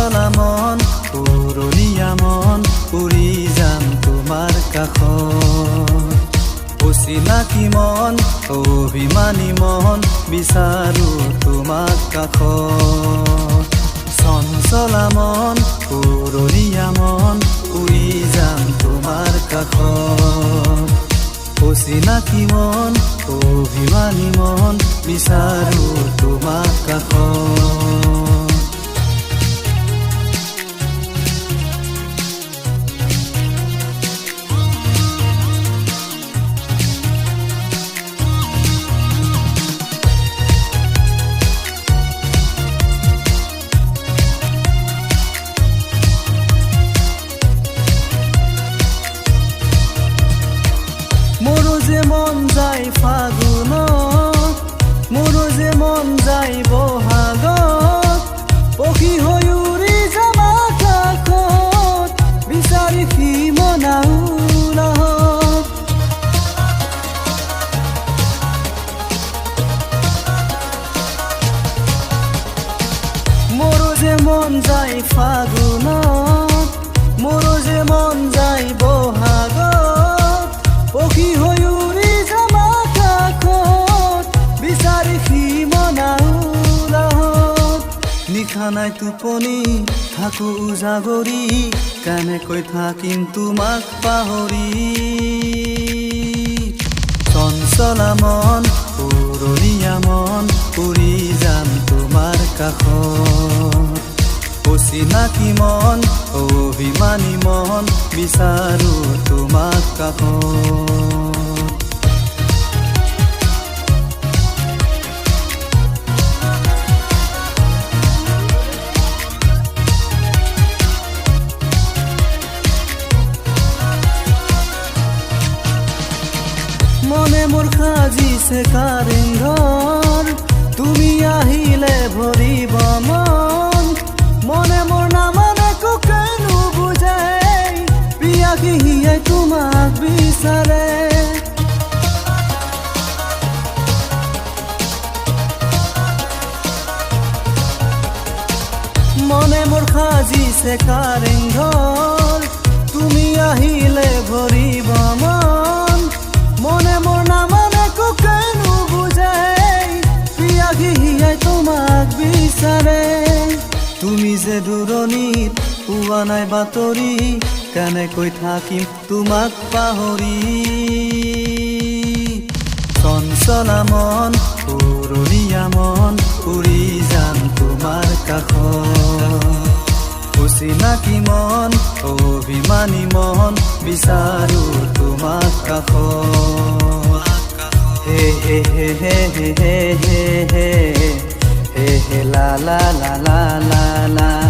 চঞ্চলা মন পুৰণীয়া মন উৰি যাম তোমাৰ কাষত অচিনাকি মন অভিমানী মন বিচাৰো তোমাক কাষত চঞ্চলা মন পুৰণীয়া মন উৰি যাম তোমাৰ কাষত অচিনাকি মন অভিমানী মন বিচাৰো তোমাক কাষত মোৰো যে মন যায় ফাগুনত মোৰো যে মন যায় বহাগত পখী হৈ উৰি যাম আকাশত বিচাৰি সীমনাউলত মোৰো যে মন যায় ফাগুনত মোৰো যে মন যায় বহাগত পখী হৈ উৰি যাম আকাশত বিচাৰি সীমনাউলত নিশা নাই টোপনি থাকো উজাগৰি কেনেকৈ থাকিম তোমাক পাহৰি চঞ্চলা মন পুৰণীয়া মন উৰি যাম তোমাৰ কাষত অচিনাকি মন অভিমানী মন বিচাৰো তোমাক কাষত মনে মোৰ সাজিছে কাৰেংঘৰ তুমি আহিলে ভৰিব মন মনে মোৰ নামানে কোকেনো বুজাই পিয়াকি হিয়াই তোমাক বিচাৰে মনে মোৰ সাজিছে কাৰেংঘৰ তুমি আহিলে ভৰিব মন মনে মোৰ নামানে কোকেনো বুজাই পিয়াকি হিয়াই তোমাক বিচাৰে তুমি যে দূৰণিত পোৱা নাই বাতৰি কেনেকৈ থাকিম তোমাক পাহৰি চঞ্চলা মন পুৰণীয়া মন উৰি যাম তোমাৰ কাষত অচিনাকি মন অভিমানী মন বিচাৰো তোমাক কাষত হে হে হে হে হে হে হে হে হে লা লা লা লা লা লা